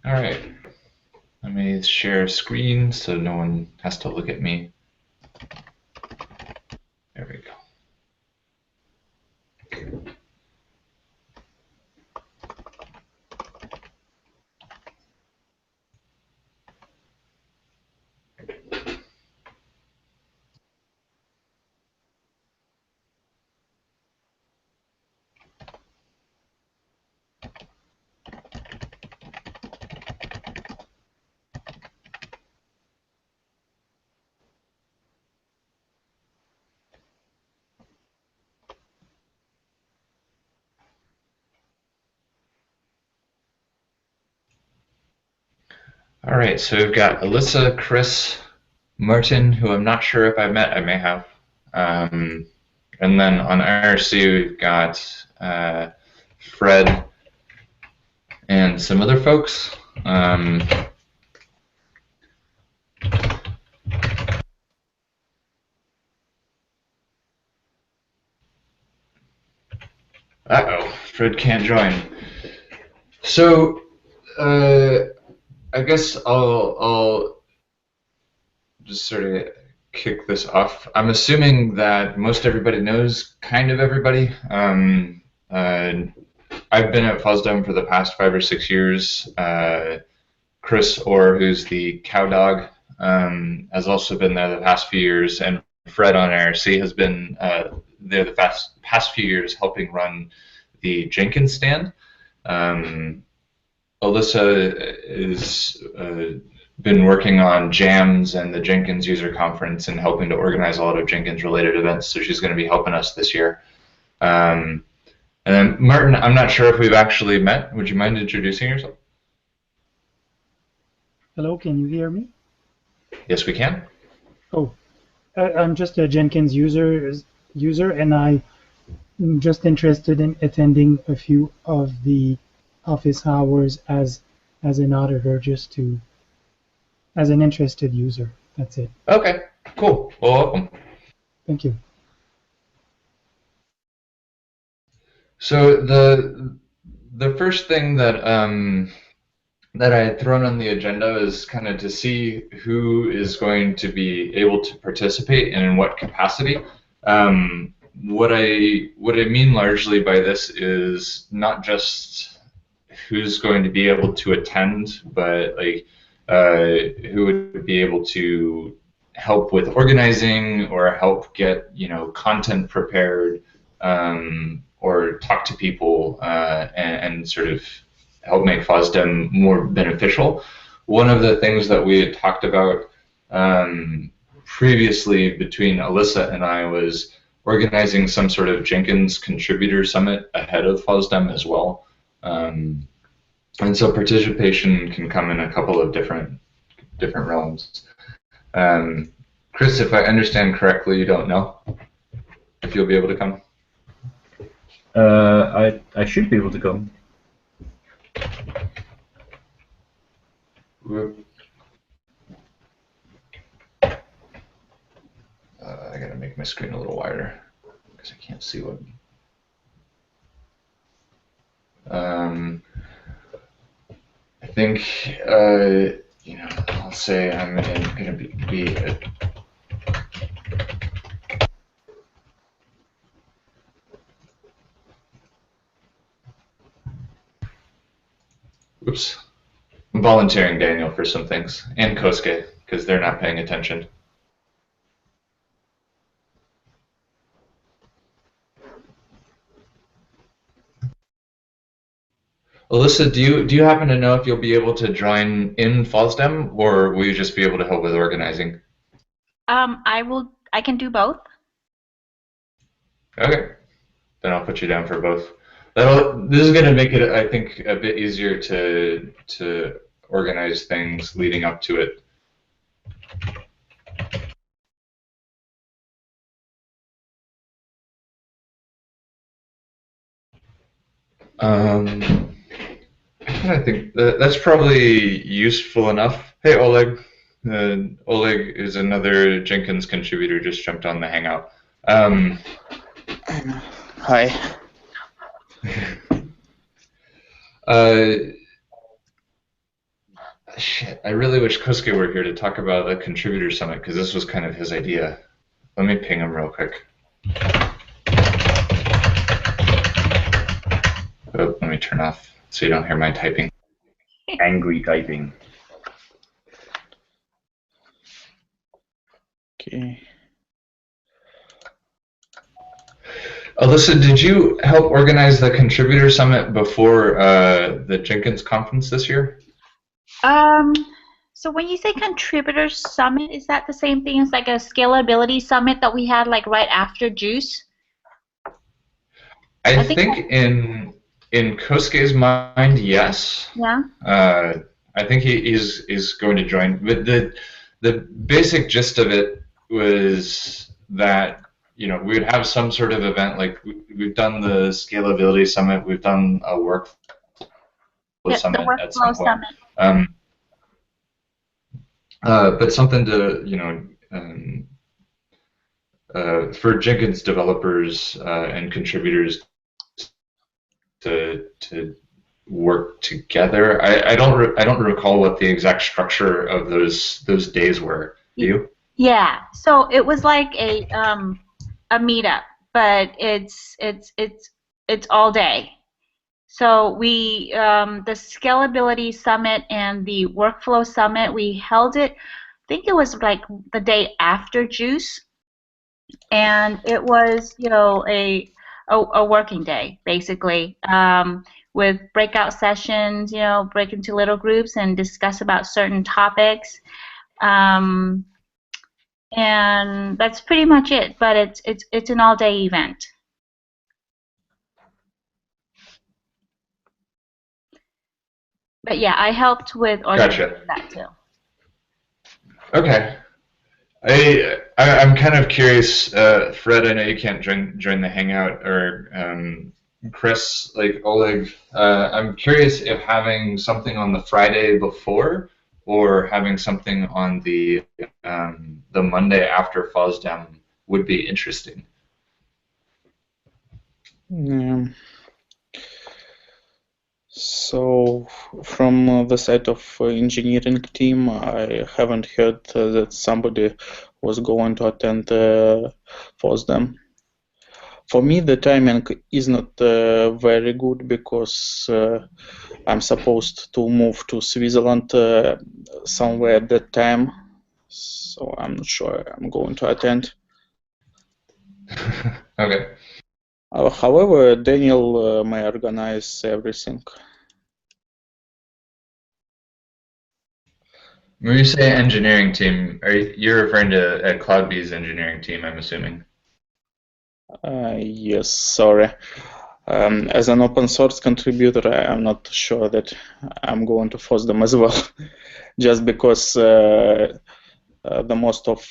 All right, let me share screen so no one has to look at me. There we go. All right, so we've got Alyssa, Chris, Martin, who I'm not sure if I've met. I may have. Um, and then on IRC, we've got Fred and some other folks. Uh-oh, Fred can't join. So, I guess I'll just sort of kick this off. I'm assuming that most everybody knows kind of everybody. I've been at FOSDEM for the past 5 or 6 years. Chris Orr, who's the cow dog, has also been there the past few years, and Fred on IRC has been there the past few years helping run the Jenkins stand. Alyssa has been working on jams and the Jenkins user conference and helping to organize a lot of Jenkins related events, so she's going to be helping us this year. And then Martin, I'm not sure if we've actually met. Would you mind introducing yourself? Hello, can you hear me? Yes, we can. Oh, I'm just a Jenkins user, and I'm just interested in attending a few of the office hours as an auditor, just to as an interested user. That's it. Okay, cool. Well, welcome. Thank you. So the first thing that I had thrown on the agenda is kind of to see who is going to be able to participate and in what capacity. What I mean largely by this is not just who's going to be able to attend, but like who would be able to help with organizing or help get content prepared, or talk to people, and sort of help make FOSDEM more beneficial. One of the things that we had talked about previously between Alyssa and I was organizing some sort of Jenkins contributor summit ahead of FOSDEM as well. And so participation can come in a couple of different realms. Chris, if I understand correctly, you don't know if you'll be able to come? I should be able to come. I gotta make my screen a little wider because I can't see what. I think I'll say I'm gonna be a, oops. I'm volunteering Daniel for some things and Kosuke because they're not paying attention. Alyssa, do you happen to know if you'll be able to join in FOSDEM, or will you just be able to help with organizing? I can do both. Okay, then I'll put you down for both. This is going to make it, I think, a bit easier to organize things leading up to it. I think that's probably useful enough. Hey, Oleg. Oleg is another Jenkins contributor, just jumped on the Hangout. Hi. Shit, I really wish Kosuke were here to talk about the contributor summit because this was kind of his idea. Let me ping him real quick. Oh, let me turn off so you don't hear my typing. Angry typing. Okay. Alyssa, did you help organize the contributor summit before the Jenkins conference this year? So when you say contributor summit, is that the same thing as like a scalability summit that we had like right after Juice? I think in Kosuke's mind, yes. Yeah. I think he's going to join. But the basic gist of it was that we would have some sort of event. Like we've done the scalability summit, we've done a workflow summit the at some workflow point. summit. But something to for Jenkins developers and contributors to work together. I don't recall what the exact structure of those days were. Do you? Yeah. So it was like a meetup, but it's all day. So we the scalability summit and the workflow summit, we held it. I think it was like the day after Juice, and it was a working day basically, with breakout sessions, break into little groups and discuss about certain topics, and that's pretty much it. But it's an all-day event. But yeah, I helped with organizing that too. Okay. I'm kind of curious, Fred. I know you can't join the hangout, or Chris, like Oleg. I'm curious if having something on the Friday before, or having something on the Monday after FOSDEM would be interesting. So from the side of engineering team, I haven't heard that somebody was going to attend FOSDEM. For me, the timing is not very good because I'm supposed to move to Switzerland somewhere at that time, so I'm not sure I'm going to attend. Okay. However, Daniel may organize everything. When you say engineering team, you're referring to CloudBees engineering team, I'm assuming? Yes, sorry. As an open source contributor, I'm not sure that I'm going to force them as well, just because the most of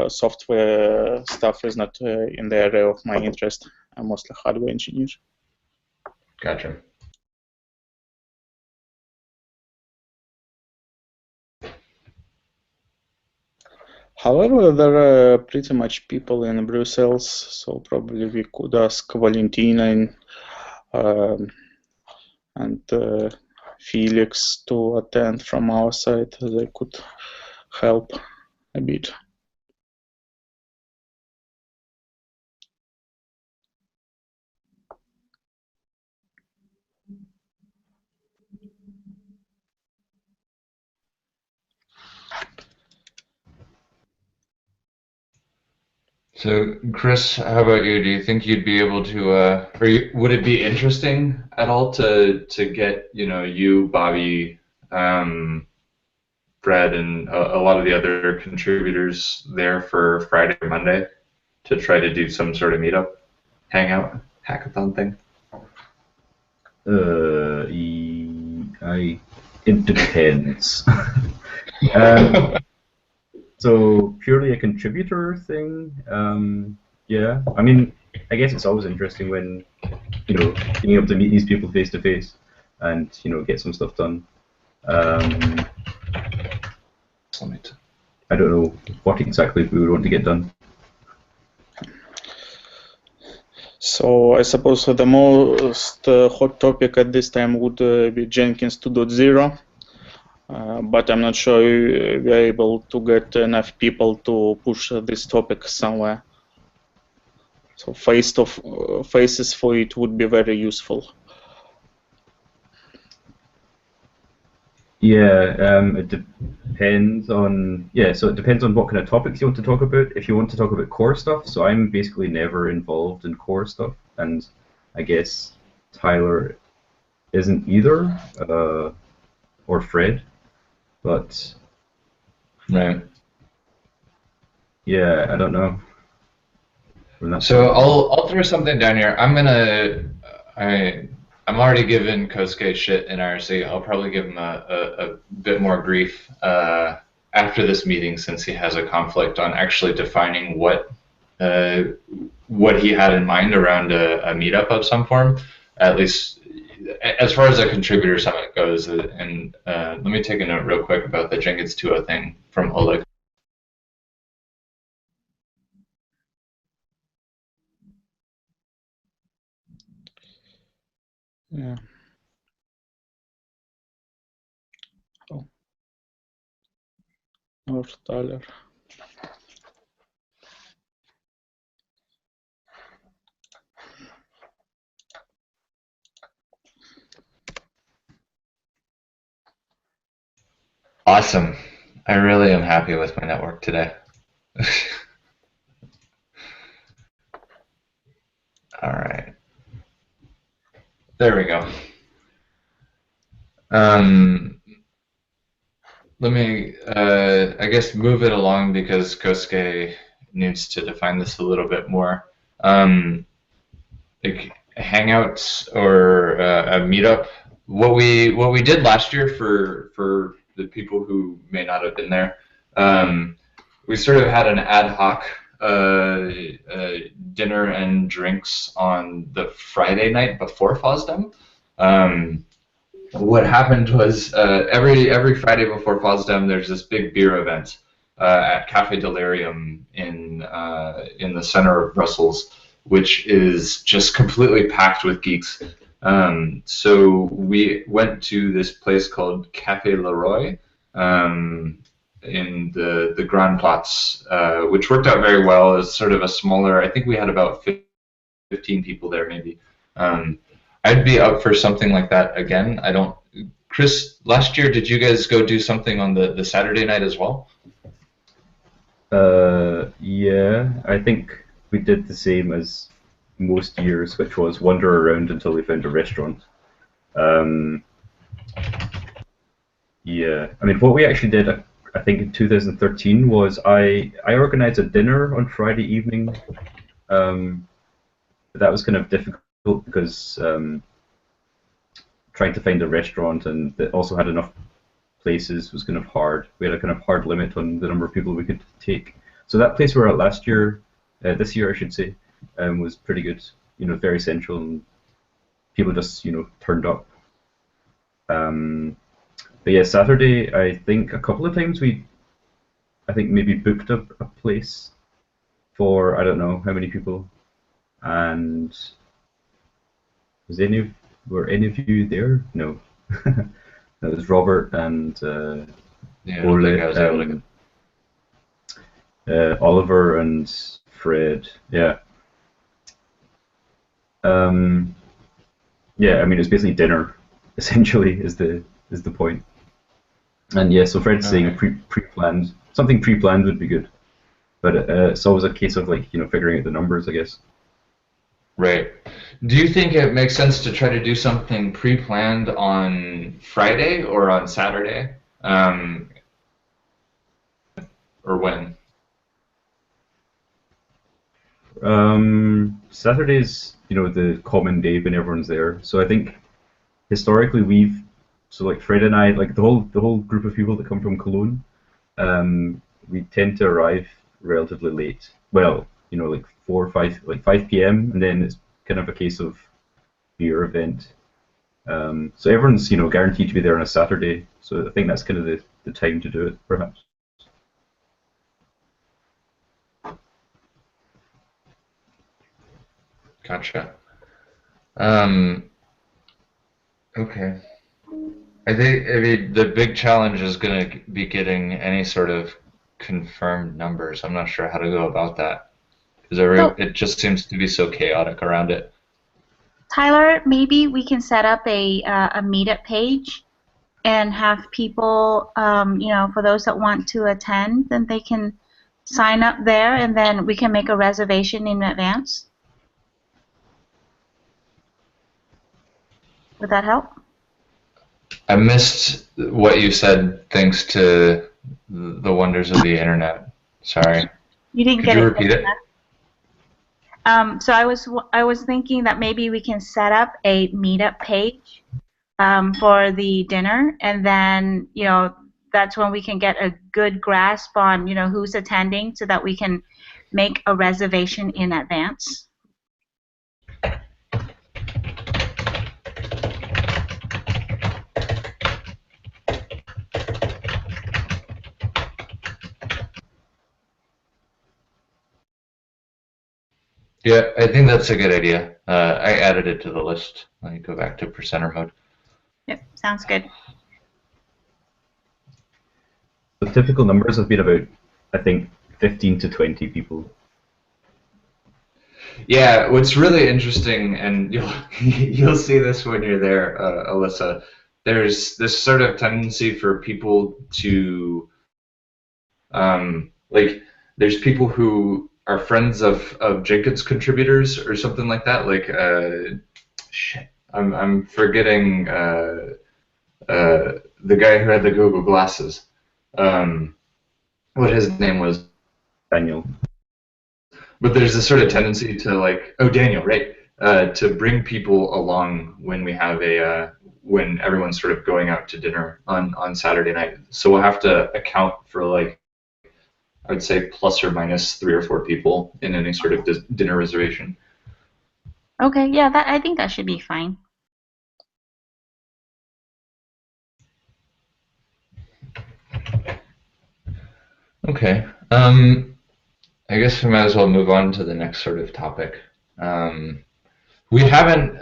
software stuff is not in the area of my interest. I'm mostly hardware engineer. Gotcha. However, there are pretty much people in Brussels, so probably we could ask Valentina and Felix to attend from our side. They could help a bit. So, Chris, how about you? Do you think you'd be able to, would it be interesting at all to get, you, Bobby, Fred, and a lot of the other contributors there for Friday or Monday to try to do some sort of meetup, hangout, hackathon thing? It depends. So purely a contributor thing, yeah. I mean, I guess it's always interesting when, being able to meet these people face to face and, get some stuff done. I don't know what exactly we would want to get done. So I suppose the most hot topic at this time would be Jenkins 2.0. but I'm not sure we're able to get enough people to push this topic somewhere. So faces for it would be very useful. Yeah, it depends on so it depends on what kind of topics you want to talk about. If you want to talk about core stuff, so I'm basically never involved in core stuff, and I guess Tyler isn't either, or Fred, but Right. yeah, I don't know. So I'll throw something down here. I'm already giving Kosuke shit in RC. I'll probably give him a bit more grief after this meeting, since he has a conflict on actually defining what he had in mind around a meetup of some form, at least as far as a contributor summit goes. And let me take a note real quick about the Jenkins 2.0 thing from Oleg. Yeah. Oh. Or Tyler. Awesome. I really am happy with my network today. All right. There we go. Let me, I guess, move it along, because Kosuke needs to define this a little bit more. Like hangouts or a meetup. What we did last year, for the people who may not have been there, we sort of had an ad hoc dinner and drinks on the Friday night before FOSDEM. What happened was, every Friday before FOSDEM, there's this big beer event at Cafe Delirium in the center of Brussels, which is just completely packed with geeks. So we went to this place called Cafe Leroy in the Grand Platz, which worked out very well. It's sort of a smaller. I think we had about 15 people there, maybe. I'd be up for something like that again. I don't. Chris, last year, did you guys go do something on the Saturday night as well? Yeah, I think we did the same as most years, which was wander around until we found a restaurant. Yeah, I mean, what we actually did, I think in 2013, was I organized a dinner on Friday evening. But that was kind of difficult because trying to find a restaurant and that also had enough places was kind of hard. We had a kind of hard limit on the number of people we could take. So that place we were at last year, this year I should say, was pretty good. You know, very central, and people just turned up. But yeah, Saturday I think a couple of times I think maybe booked a place for I don't know how many people, and were any of you there? No. That was Robert and Ole, Oliver and Fred. Yeah. Yeah, I mean it's basically dinner, essentially is the point. And yeah, so Fred's saying pre-planned. Something pre-planned would be good, but it's always a case of figuring out the numbers, I guess. Right. Do you think it makes sense to try to do something pre-planned on Friday or on Saturday? Or when? Saturday's, the common day when everyone's there. So I think historically Fred and I, like the whole group of people that come from Cologne, we tend to arrive relatively late. Well, like 4 or 5, like 5 p.m. and then it's kind of a case of beer event. So everyone's guaranteed to be there on a Saturday. So I think that's kind of the time to do it, perhaps. Gotcha. Okay. I mean, the big challenge is going to be getting any sort of confirmed numbers. I'm not sure how to go about that because So, it just seems to be so chaotic around it. Tyler, maybe we can set up a meetup page and have people, for those that want to attend, then they can sign up there, and then we can make a reservation in advance. Would that help? I missed what you said thanks to the wonders of the internet. Sorry. You didn't Could get you it. repeat it? So I was thinking that maybe we can set up a meetup page for the dinner, and then that's when we can get a good grasp on who's attending, so that we can make a reservation in advance. Yeah, I think that's a good idea. I added it to the list. Let me go back to presenter mode. Yep, sounds good. The typical numbers have been about, I think, 15 to 20 people. Yeah, what's really interesting, and you'll see this when you're there, Alyssa. There's this sort of tendency for people to like. There's people who are friends of Jenkins contributors or something like that. Like, shit, I'm forgetting the guy who had the Google glasses. What his name was. Daniel. But there's this sort of tendency to like, oh, Daniel, right, to bring people along when we have when everyone's sort of going out to dinner on Saturday night. So we'll have to account for like, I would say plus or minus 3 or 4 people in any sort of dinner reservation. Okay, yeah, I think that should be fine. Okay. I guess we might as well move on to the next sort of topic. We haven't.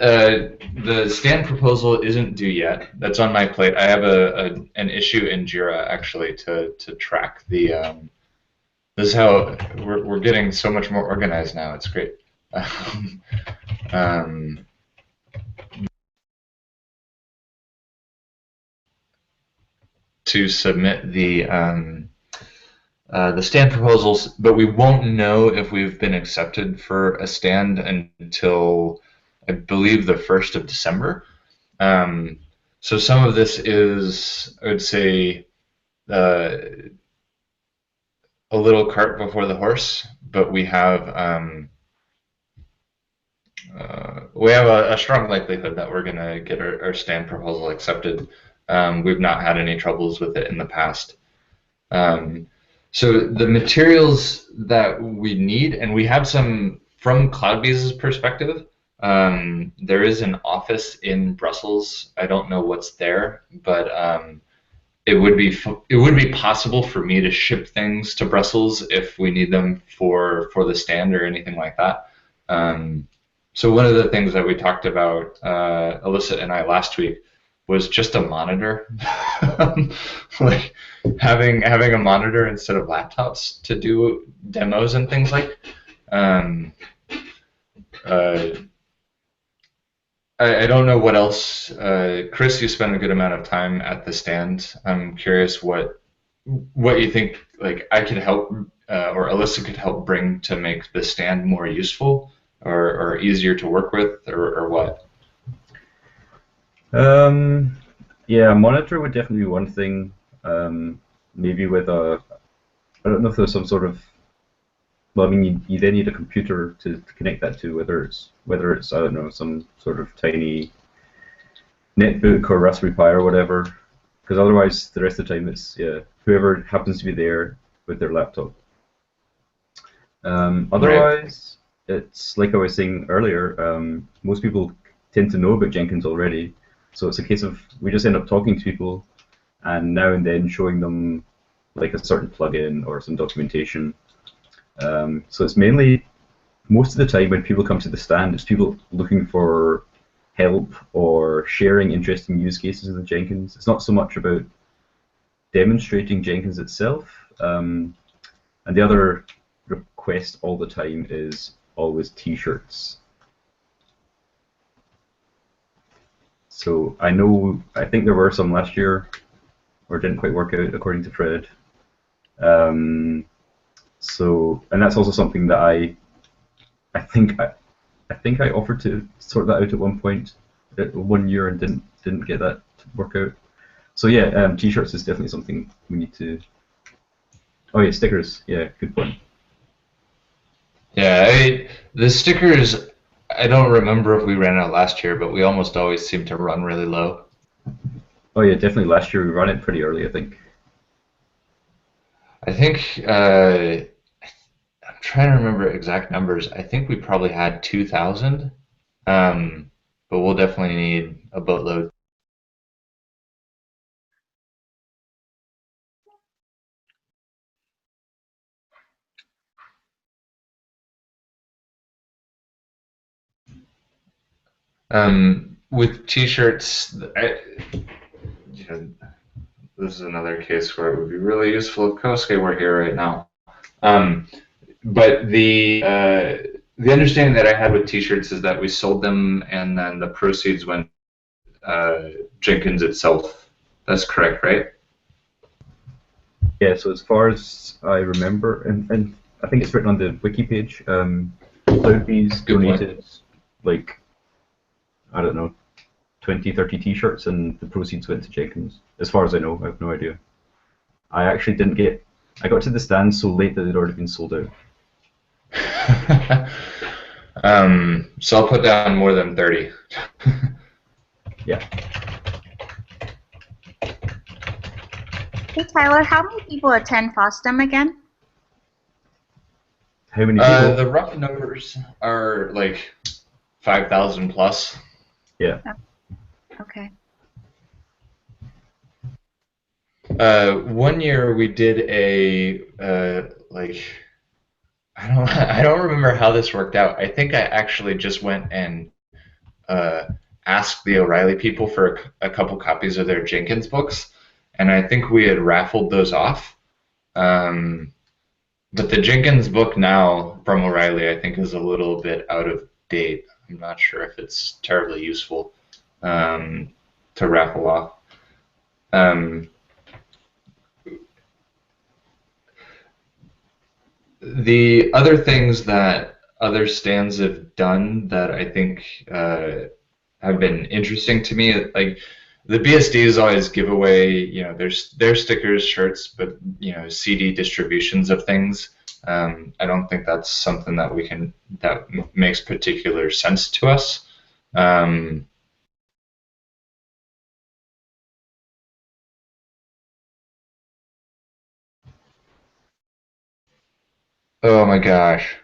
The stand proposal isn't due yet. That's on my plate. I have an issue in Jira actually to track the. This is how we're getting so much more organized now. It's great. To submit the stand proposals, but we won't know if we've been accepted for a stand until I believe the 1st of December. So some of this is, I would say, a little cart before the horse, but we have a strong likelihood that we're going to get our stand proposal accepted. We've not had any troubles with it in the past. So the materials that we need, and we have some from CloudBees' perspective. There is an office in Brussels. I don't know what's there, but it would be possible for me to ship things to Brussels if we need them for the stand or anything like that. So one of the things that we talked about, Alyssa and I last week, was just a monitor, like having a monitor instead of laptops to do demos and things like. I don't know what else. Chris, you spent a good amount of time at the stand. I'm curious what you think. Like I could help, or Alyssa could help bring to make the stand more useful or easier to work with, or what. Yeah, a monitor would definitely be one thing. Maybe with I don't know if there's some sort of. Well, I mean, you then need a computer to connect that to, whether it's I don't know, some sort of tiny netbook or Raspberry Pi or whatever. Because otherwise, the rest of the time it's whoever happens to be there with their laptop. Otherwise, it's like I was saying earlier. Most people tend to know about Jenkins already, so it's a case of we just end up talking to people, and now and then showing them like a certain plugin or some documentation. So it's mainly, most of the time when people come to the stand, it's people looking for help or sharing interesting use cases with Jenkins. It's not so much about demonstrating Jenkins itself. And the other request all the time is always T-shirts. So I think there were some last year, or didn't quite work out according to Fred. And that's also something that I think I offered to sort that out at one point, 1 year, and didn't get that to work out. So yeah, T-shirts is definitely something we need to. Oh yeah, stickers. Yeah, good point. Yeah, the stickers, I don't remember if we ran out last year, but we almost always seem to run really low. Oh yeah, definitely last year we ran it pretty early, I think. I think, I'm trying to remember exact numbers. I think we probably had 2,000, but we'll definitely need a boatload. With T-shirts, this is another case where it would be really useful if Kosuke were here right now. But the understanding that I had with T-shirts is that we sold them and then the proceeds went Jenkins itself. That's correct, right? Yeah. So as far as I remember, and I think it's written on the wiki page, Cloudbees donated like, I don't know, 20, 30 T-shirts, and the proceeds went to Jenkins. As far as I know, I have no idea. I actually didn't get. I got to the stand so late that they'd already been sold out. So I'll put down more than 30. Yeah. Hey Tyler, how many people attend FOSDEM again? How many people? The rough numbers are like 5,000 plus. Yeah. Okay. 1 year we did a I don't remember how this worked out. I think I actually just went and asked the O'Reilly people for a couple copies of their Jenkins books, and I think we had raffled those off. But the Jenkins book now from O'Reilly, I think, is a little bit out of date. I'm not sure if it's terribly useful to raffle off. The other things that other stands have done that I think have been interesting to me, like the BSDs always give away, their stickers, shirts, but CD distributions of things. I don't think that's something that that makes particular sense to us. Oh my gosh.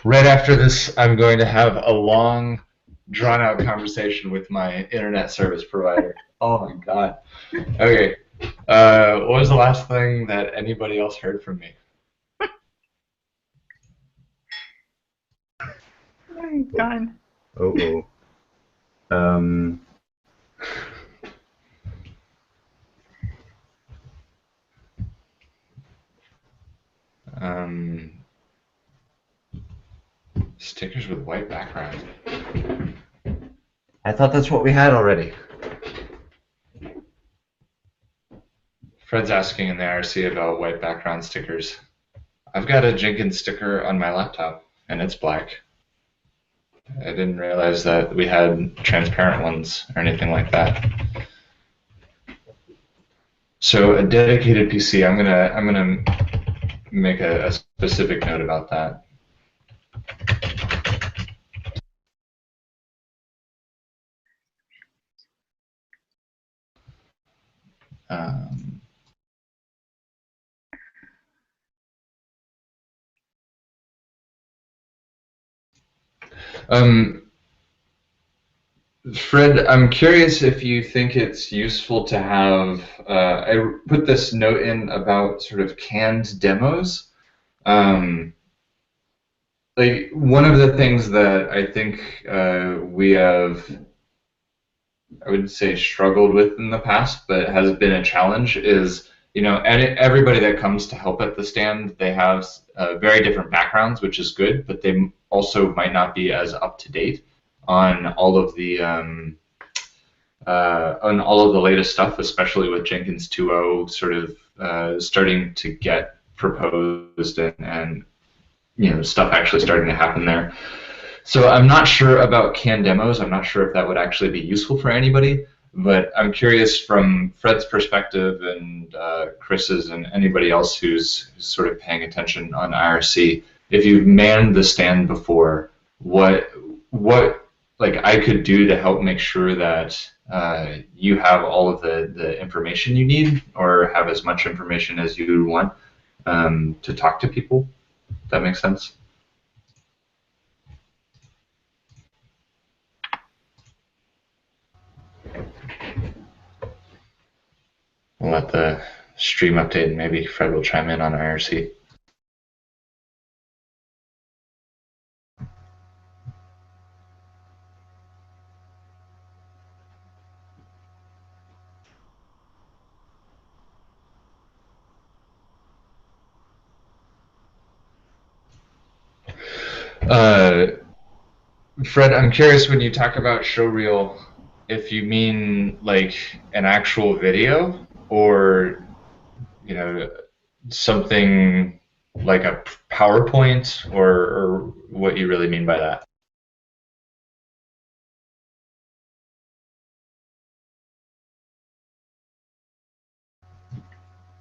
Right after this, I'm going to have a long, drawn-out conversation with my internet service provider. Oh my god. Okay. What was the last thing that anybody else heard from me? Oh my god. Oh. Stickers with white background. I thought that's what we had already. Fred's asking in the IRC about white background stickers. I've got a Jenkins sticker on my laptop, and it's black. I didn't realize that we had transparent ones or anything like that. So a dedicated PC, I'm gonna make a specific note about that. Fred, I'm curious if you think it's useful to have, I put this note in about sort of canned demos. like one of the things that I think we have, I would say, struggled with in the past, but has been a challenge is, and everybody that comes to help at the stand, they have very different backgrounds, which is good, but they also might not be as up to date on all of the latest stuff, especially with Jenkins 2.0 sort of starting to get proposed and stuff actually starting to happen there. So I'm not sure about canned demos. I'm not sure if that would actually be useful for anybody, but I'm curious from Fred's perspective and Chris's and anybody else who's sort of paying attention on IRC. If you've manned the stand before, what like I could do to help make sure that you have all of the information you need, or have as much information as you want to talk to people. If that makes sense. We'll let the stream update, and maybe Fred will chime in on IRC. Fred, I'm curious, when you talk about showreel, if you mean like an actual video, or something like a PowerPoint, or what you really mean by that.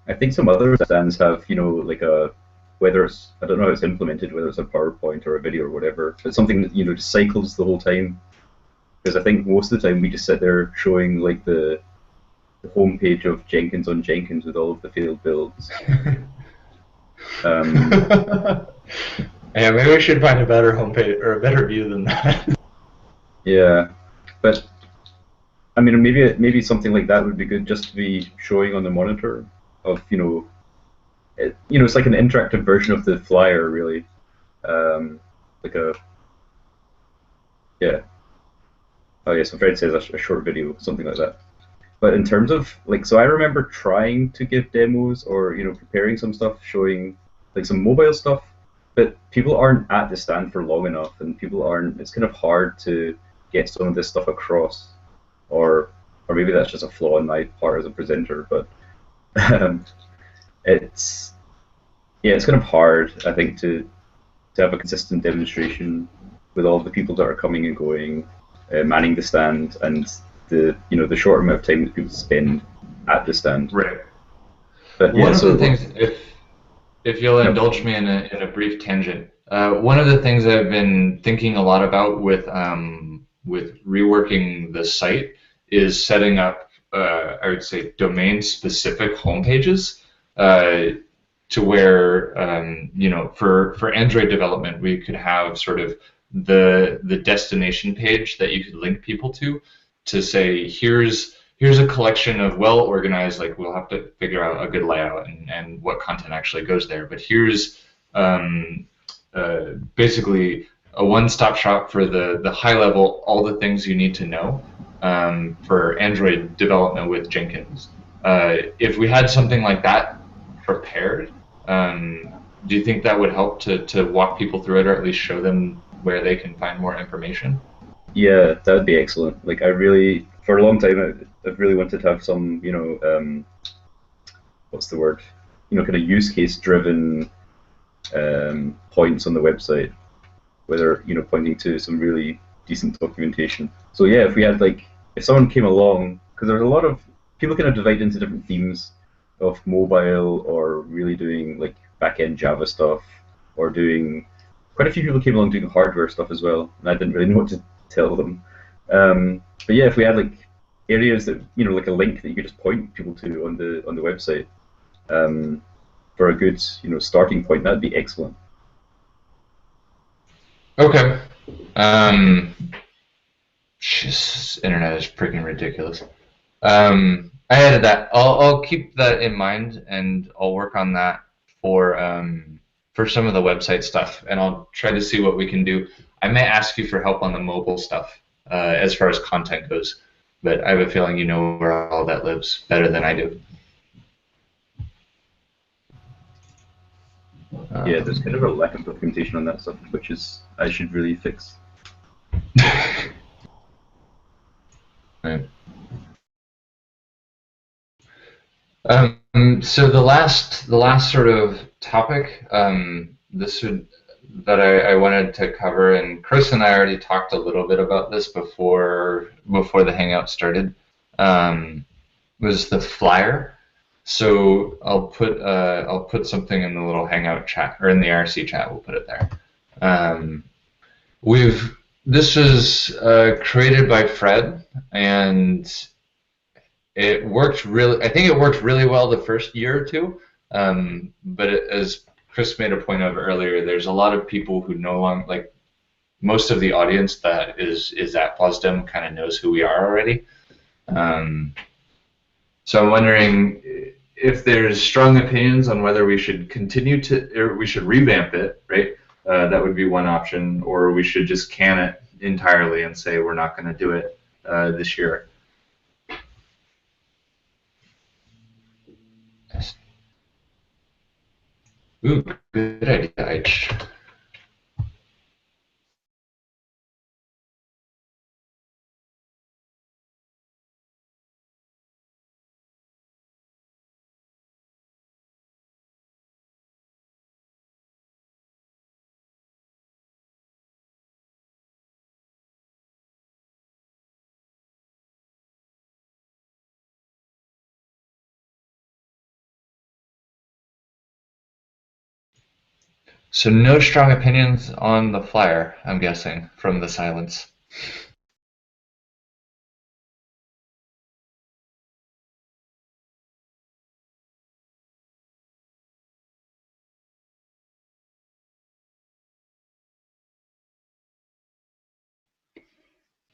I think some other stands have, like whether it's, I don't know how it's implemented, whether it's a PowerPoint or a video or whatever, but something that, just cycles the whole time. Because I think most of the time we just sit there showing like the homepage of Jenkins on Jenkins with all of the failed builds. Yeah, maybe we should find a better homepage or a better view than that. Yeah, but I mean, maybe something like that would be good, just to be showing on the monitor of, it's like an interactive version of the flyer, really. Like a, yeah. Oh yeah, so Fred says a short video, something like that. But in terms of like, so I remember trying to give demos, or preparing some stuff, showing like some mobile stuff, but people aren't at the stand for long enough, and people aren't. It's kind of hard to get some of this stuff across, or maybe that's just a flaw on my part as a presenter. But it's it's kind of hard, I think, to have a consistent demonstration with all the people that are coming and going, manning the stand, and the short amount of time that people spend at the stand. Right. But one of the things, if you'll indulge me in a brief tangent, one of the things I've been thinking a lot about with reworking the site is setting up, I would say, domain-specific homepages, to where for Android development we could have sort of the destination page that you could link people to say, here's a collection of well-organized, like we'll have to figure out a good layout and what content actually goes there, but here's basically a one-stop shop for the high level, all the things you need to know for Android development with Jenkins. If we had something like that prepared, do you think that would help to walk people through it, or at least show them where they can find more information? Yeah, that would be excellent. Like, for a long time, I've really wanted to have some, what's the word? Kind of use case driven points on the website, whether, pointing to some really decent documentation. So yeah, if we had if someone came along, because there's a lot of people kind of divide into different themes of mobile, or really doing like back-end Java stuff, or doing, quite a few people came along doing hardware stuff as well, and I didn't really know what to tell them. But yeah, if we had areas that, like a link that you could just point people to on the website, for a good, starting point, that'd be excellent. Okay. Internet is freaking ridiculous. I added that. I'll keep that in mind, and I'll work on that for for some of the website stuff, and I'll try to see what we can do. I may ask you for help on the mobile stuff as far as content goes, but I have a feeling you know where all that lives better than I do. Yeah, there's kind of a lack of documentation on that stuff, which is I should really fix. Right. So the last sort of topic, that I wanted to cover, and Chris and I already talked a little bit about this before the Hangout started, was the flyer. So I'll put something in the little Hangout chat, or in the IRC chat. We'll put it there. This was created by Fred, and it worked really. I think it worked really well the first year or two, but as Chris made a point of earlier, there's a lot of people who no longer, like, most of the audience that is at FOSDEM kind of knows who we are already. So I'm wondering if there's strong opinions on whether we should continue to, or we should revamp it, right? That would be one option, or we should just can it entirely and say we're not going to do it this year. Ooh, good idea. So no strong opinions on the flyer, I'm guessing, from the silence.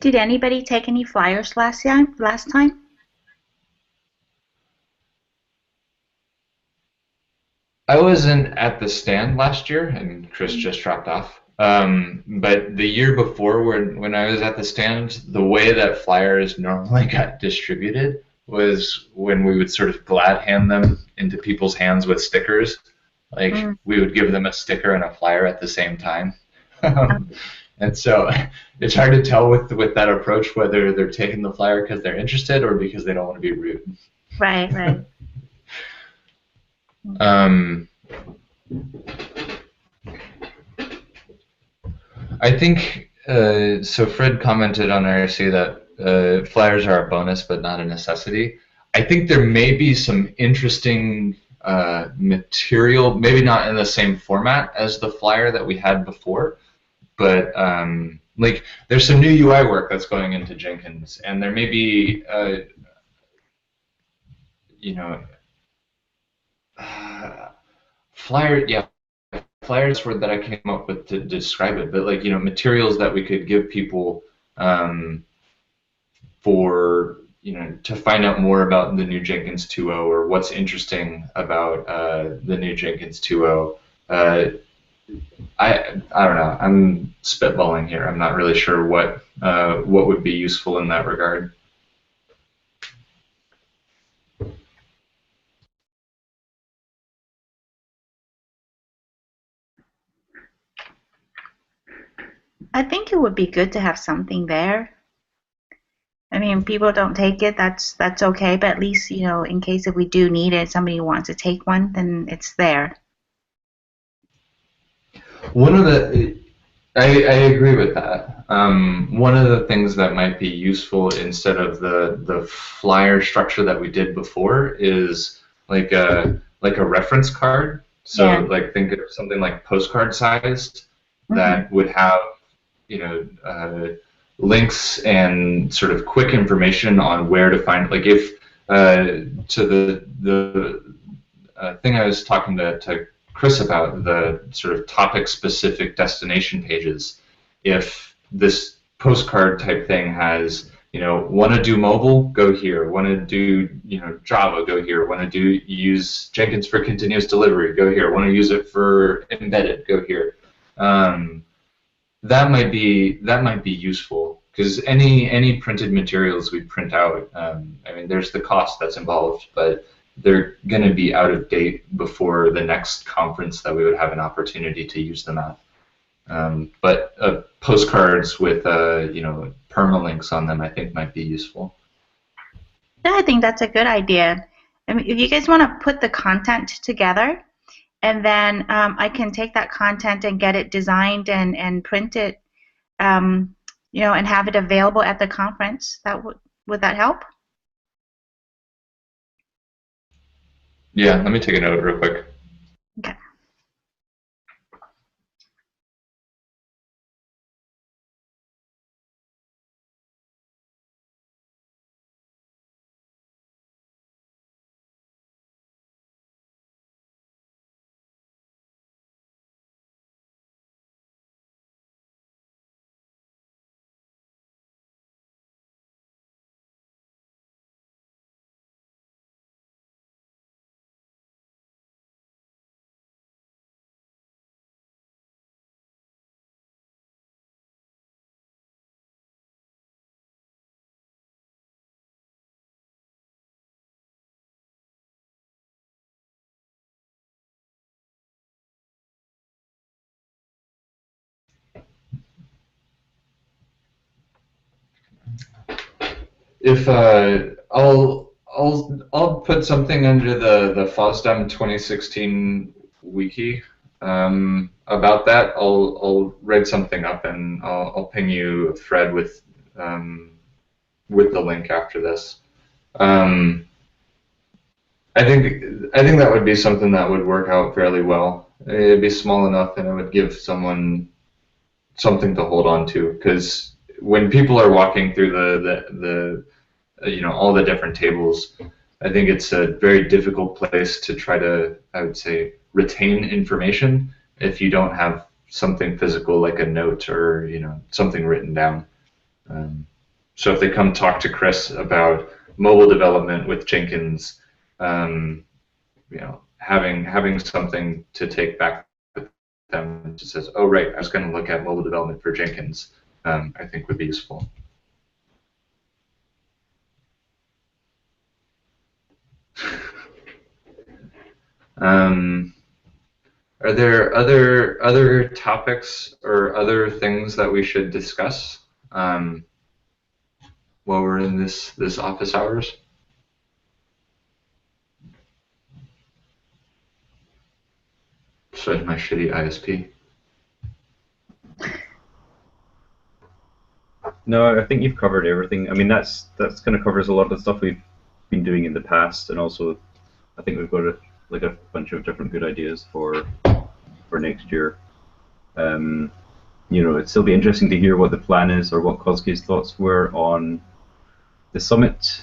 Did anybody take any flyers last time? I wasn't at the stand last year, and Chris just dropped off. But the year before, when I was at the stand, the way that flyers normally got distributed was when we would sort of glad hand them into people's hands with stickers. Like, we would give them a sticker and a flyer at the same time. And so it's hard to tell with that approach whether they're taking the flyer because they're interested or because they don't want to be rude. Right, right. I think, so Fred commented on IRC that flyers are a bonus but not a necessity. I think there may be some interesting material, maybe not in the same format as the flyer that we had before, but like, there's some new UI work that's going into Jenkins, and there may be, you know, flyers were that I came up with to describe it, but, like, you know, materials that we could give people for, you know, to find out more about the new Jenkins 2.0 or what's interesting about the new Jenkins 2.0. I don't know. I'm spitballing here. I'm not really sure what would be useful in that regard. I think it would be good to have something there. I mean, people don't take it, that's okay, but at least, you know, in case if we do need it, somebody wants to take one, then it's there. One of the, I agree with that. One of the things that might be useful instead of the flyer structure that we did before is like a reference card. So yeah, like, think of something like postcard sized that would have, you know, links and sort of quick information on where to find, like, if to the thing I was talking to Chris about, the sort of topic-specific destination pages, if this postcard type thing has want to do mobile, go here. Want to do, Java, go here. Want to use Jenkins for continuous delivery, go here. Want to use it for embedded, go here. That might be useful, because any printed materials we print out, there's the cost that's involved, but they're going to be out of date before the next conference that we would have an opportunity to use them at. But postcards with permalinks on them, I think, might be useful. Yeah, I think that's a good idea. If you guys want to put the content together, and then I can take that content and get it designed and print it, and have it available at the conference. Would that help? Yeah, let me take a note real quick. Okay. If I'll put something under the FOSDEM 2016 wiki about that. I'll write something up, and I'll ping you a thread with the link after this. I think that would be something that would work out fairly well. It'd be small enough, and it would give someone something to hold on to, because when people are walking through the all the different tables, I think it's a very difficult place to try to, I would say, retain information if you don't have something physical like a note or something written down. So if they come talk to Chris about mobile development with Jenkins, having something to take back with them that says, oh right, I was going to look at mobile development for Jenkins, I think would be useful. Are there other topics or other things that we should discuss while we're in this office hours? Besides my shitty ISP. No, I think you've covered everything. I mean, that's kind of covers a lot of the stuff we've been doing in the past, and also I think we've got a bunch of different good ideas for next year. It'd still be interesting to hear what the plan is, or what Kosuke's thoughts were on the summit.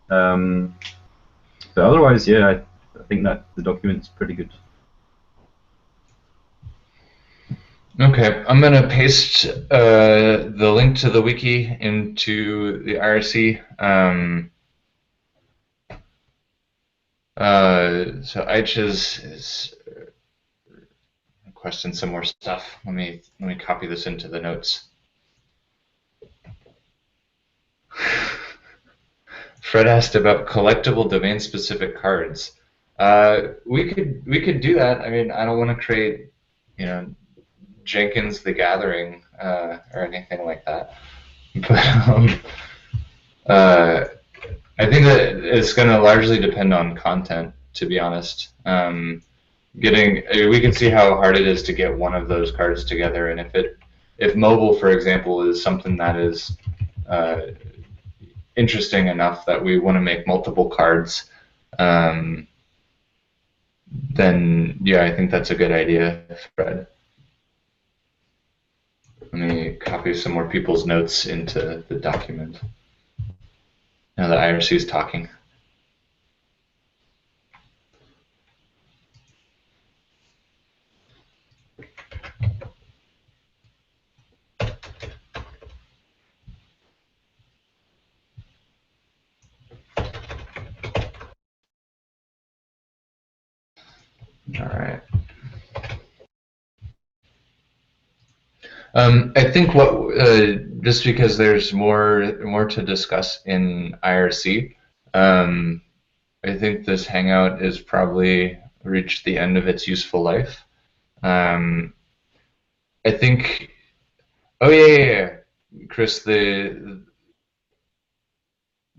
But otherwise, yeah, I think that the document's pretty good. Okay, I'm going to paste the link to the wiki into the IRC. So Aich is requesting some more stuff. Let me copy this into the notes. Fred asked about collectible domain-specific cards. We could do that. I mean, I don't want to create, Jenkins the Gathering or anything like that. But I think that it's going to largely depend on content, to be honest. We can see how hard it is to get one of those cards together, and if mobile, for example, is something that is interesting enough that we want to make multiple cards, then yeah, I think that's a good idea, Fred. Let me copy some more people's notes into the document. Now that IRC is talking. I think just because there's more to discuss in IRC, I think this Hangout has probably reached the end of its useful life. I think. Oh yeah. Chris, the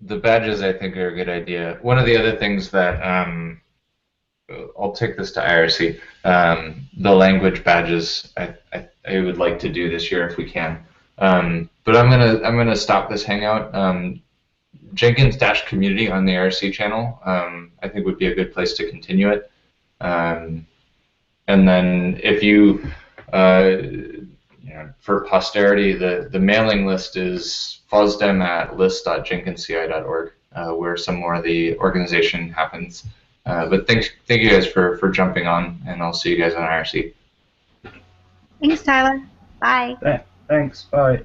badges I think are a good idea. One of the other things that I'll take this to IRC. The language badges I would like to do this year if we can. But I'm gonna stop this hangout. Jenkins-community on the IRC channel I think would be a good place to continue it. And then if you for posterity, the mailing list is FOSDEM@list.jenkinsci.org, where some more of the organization happens. But thank you guys for jumping on, and I'll see you guys on IRC. Thanks, Tyler. Bye. Thanks. Bye.